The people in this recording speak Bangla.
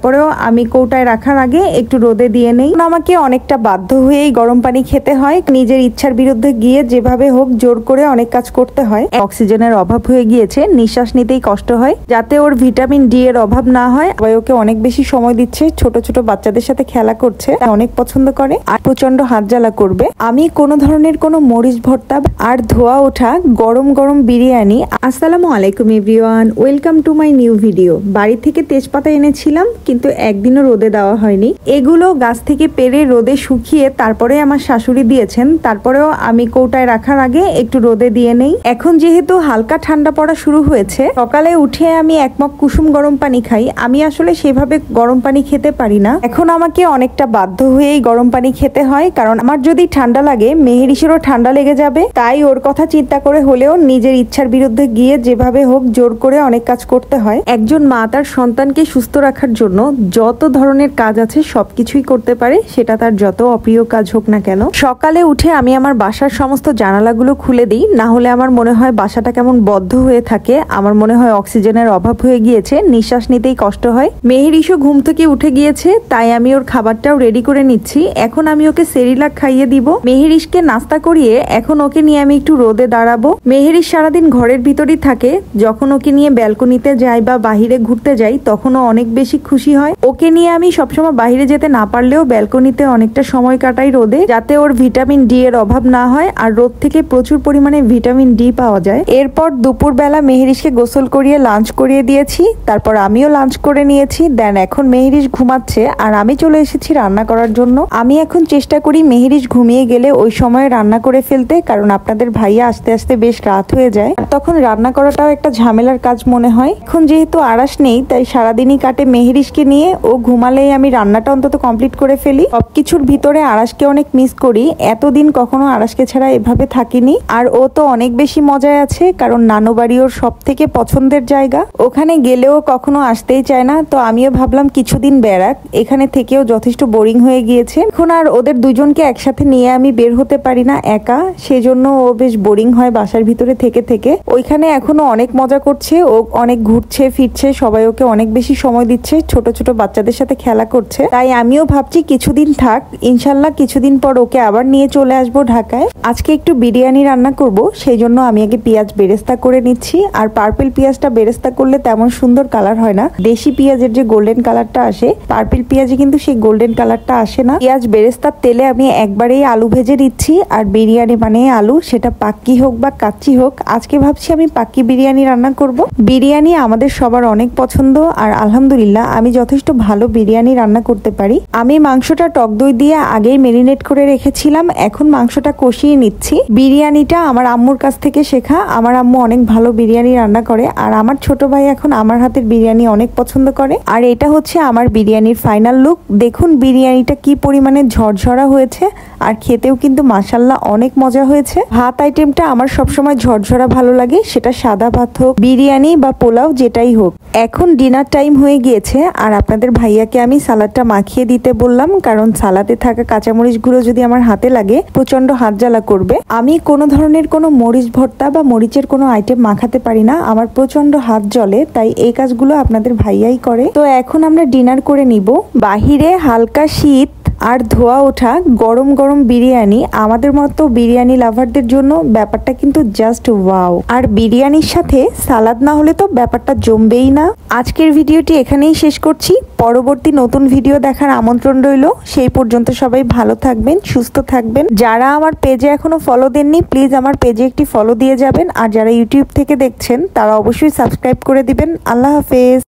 তারপরেও আমি কৌটায় রাখার আগে একটু রোদে দিয়ে নেই। আমাকে অনেকটা বাধ্য হয়েই গরম পানি খেতে হয়। নিজের ইচ্ছার বিরুদ্ধে গিয়ে যেভাবে হোক জোর করে অনেক কাজ করতে হয়। অক্সিজেনের অভাব হয়ে গিয়েছে, নিঃশ্বাস নিতেই কষ্ট হয়। যাতে ওর ভিটামিন ডি এর অভাব না হয়, সবাই ওকে অনেক বেশি সময় দিচ্ছে। ছোট ছোট বাচ্চাদের সাথে খেলা করছে, অনেক পছন্দ করে আর প্রচন্ড হাত জ্বালা করবে। আমি কোনো ধরনের কোনো মরিচ ভর্তা আর ধোয়া ওঠা গরম গরম বিরিয়ানি। আসসালামু আলাইকুম everyone, welcome to my new video. বাড়ি থেকে তেজপাতা এনেছিলাম, কিন্তু একদিনও রোদে দেওয়া হয়নি। এগুলো গাছ থেকে পেরে রোদে শুকিয়ে তারপরে আমার শাশুড়ি দিয়েছেন। তারপরেও আমি কৌটায় রাখার আগে একটু রোদে দিয়ে নেই। এখন যেহেতু হালকা ঠান্ডা পড়া শুরু হয়েছে, সকালে উঠে আমি এক মগ কুসুম গরম পানি খাই। আমি আসলে সেভাবে গরম পানি খেতে পারি না। এখন আমাকে অনেকটা বাধ্য হয়েই গরম পানি খেতে হয়, কারণ আমার যদি ঠান্ডা লাগে মেহেরিসেরও ঠান্ডা লেগে যাবে। তাই ওর কথা চিন্তা করে হলেও নিজের ইচ্ছার বিরুদ্ধে গিয়ে যেভাবে হোক জোর করে অনেক কাজ করতে হয়। একজন মা তার সন্তানকে সুস্থ রাখার জন্য যত ধরনের কাজ আছে সবকিছুই করতে পারে, সেটা তার যত অপ্রিয় কাজ হোক না কেন। সকালে উঠে আমি আমার বাসার সমস্ত জানালাগুলো খুলে দিই, না হলে আমার মনে হয় বাসাটা কেমন বদ্ধ হয়ে থাকে। আমার মনে হয় অক্সিজেনের অভাব হয়ে গিয়েছে, নিঃশ্বাস নিতেই কষ্ট হয়। মেহেরিসও ঘুম থেকে উঠে গিয়েছে, তাই আমি ওর খাবারটাও রেডি করে নিচ্ছি। এখন আমি ওকে সেরিলাক খাইয়ে দিব। মেহেরিসকে নাস্তা করিয়ে এখন ওকে নিয়ে আমি একটু রোদে দাঁড়াবো। মেহেরিস সারাদিন ঘরের ভিতরই থাকে। যখন ওকে নিয়ে ব্যালকনিতে যাই বা বাহিরে ঘুরতে যাই, তখন ও অনেক বেশি খুশি হয়। ওকে নিয়ে আমি সবসময় বাহিরে যেতে না পারলেও ব্যালকনিতে অনেকটা সময় কাটাই রোদে, যাতে ওর ভিটামিন ডি এর অভাব না হয় আর রোদ থেকে প্রচুর পরিমাণে ভিটামিন ডি পাওয়া যায়। এরপর দুপুরবেলা মেহেরিসকে গোসল করিয়ে লাঞ্চ করিয়ে দিয়েছি। তারপর আমিও লাঞ্চ করে নিয়েছি। দেন এখন মেহেরিস ঘুমাচ্ছে আর আমি চলে এসেছি রান্না করার জন্য। আমি এখন চেষ্টা করি মেহেরিস ঘুমিয়ে গেলে ওই সময় রান্না করে ফেলতে, কারণ আপনাদের ভাইয়া আসতে আসতে বেশ রাত হয়ে যায়। আর তখন রান্না করাটাও একটা ঝামেলার কাজ মনে হয়। এখন যেহেতু আরাস নেই, তাই সারাদিনই কাটে মেহেরিসকে নিয়ে। ও ঘুমালেই আমি রান্নাটা অন্তত কমপ্লিট করে ফেলি। সবকিছুর ভিতরে আরাসকে অনেক মিস করি। এতদিন কখনো আরাসকে ছাড়া এভাবে থাকিনি। আর ও তো অনেক বেশি মজায় আছে, কারণ নানু বাড়ি ওর সব থেকে পছন্দের জায়গা। ওখানে গেলেও কখনো আসতেই চায় না। তো আমিও ভাবলাম কিছুদিন বেড়াক, এখানে থেকেও যথেষ্ট বোরিং হয়ে গিয়েছে। এখন আর ওদের দুজনকে একসাথে নিয়ে আমি বের হতে পারি না একা, সেজন্য ও বেশ বোরিং হয় বাসার ভিতরে থেকে থেকে। ওইখানে এখনো অনেক মজা করছে, ও অনেক ঘুরছে ফিরছে, সবাই ওকে অনেক বেশি সময় দিচ্ছে, ছোট ছোট বাচ্চাদের সাথে খেলা করছে। তাই আমিও ভাবছি কিছুদিন থাক, ইনশাল্লাহ কিছুদিন পর ওকে আবার নিয়ে চলে আসবো ঢাকায়। আজকে একটু বিরিয়ানি রান্না করব, সেই জন্য আমি আগে পেঁয়াজ বেরেস্তা করে নিচ্ছি। আর পার্পল পেঁয়াজটা বেরেস্তা করলে তেমন সুন্দর কালার হয় না। দেশি পেঁয়াজের যে গোল্ডেন কালারটা আসে, পার্পল পেঁয়াজে কিন্তু সেই গোল্ডেন কালারটা আসে না। পেঁয়াজ বেরেস্তার তেলে আমি একবারেই আলু ভেজে নিচ্ছি। আর বিরিয়ানি মানে আলু, সেটা পাক্কি হোক বা কাচ্চি হোক। আজকে ভাবছি আমি পাক্কি বিরিয়ানি রান্না করব। বিরিয়ানি আমাদের সবার অনেক পছন্দ, আর আলহামদুলিল্লাহ আমি যথেষ্ট ভালো বিরিয়ানি রান্না করতে পারি। আমি মাংসটা টক দই দিয়ে আগেই মেরিনেট করে রেখেছিলাম, এখন মাংসটা কষিয়ে নিচ্ছি। বিরিয়ানিটা আমার আম্মুর কাছ থেকে শেখা। আমার আম্মু অনেক ভালো বিরিয়ানি রান্না করে, আর আমার ছোট ভাই এখন আমার হাতের বিরিয়ানি অনেক পছন্দ করে। আর এটা হচ্ছে আমার বিরিয়ানির ফাইনাল লুক। দেখুন বিরিয়ানিটা কি পরিমাণে ঝরঝরা হয়েছে, আর খেতেও কিন্তু মাশাআল্লাহ অনেক মজা হয়েছে। ভাত আইটেমটা আমার সবসময় ঝরঝরা ভালো লাগে, সেটা সাদা ভাত হোক, বিরিয়ানি বা পোলাও, যেটাই হোক। এখন ডিনার টাইম হয়ে গিয়েছে, আর আপনাদের ভাইয়াকে আমি সালাদটা মাখিয়ে দিতে বললাম, কারণ সালাদে থাকা কাঁচামরিচ গুঁড়ো যদি আমার হাতে লাগে প্রচন্ড হাত জ্বালা করবে। আমি কোনো ধরনের কোনো মরিচ ভর্তা বা মরিচের কোনো আইটেম মাখাতে পারি না, আমার প্রচন্ড হাত জ্বলে। তাই এই কাজগুলো আপনাদের ভাইয়াই করে। তো এখন আমরা ডিনার করে নিব। বাহিরে হালকা শীত আর ধোয়া ওঠা গরম গরম বিরিয়ানি, আমাদের মতো বিরিয়ানি লাভারদের জন্য ব্যাপারটা কিন্তু জাস্ট ওয়াও। আর বিরিয়ানির সাথে সালাদ না হলে তো ব্যাপারটা জমবেই না। আজকের ভিডিওটি এখানেই শেষ করছি। পরবর্তী নতুন ভিডিও দেখার আমন্ত্রণ রইল। সেই পর্যন্ত সবাই ভালো থাকবেন, সুস্থ থাকবেন। যারা আমার পেজে এখনো ফলো দেননি, প্লিজ আমার পেজে একটি ফলো দিয়ে যাবেন। আর যারা ইউটিউব থেকে দেখছেন তারা অবশ্যই সাবস্ক্রাইব করে দিবেন। আল্লাহ হাফেজ।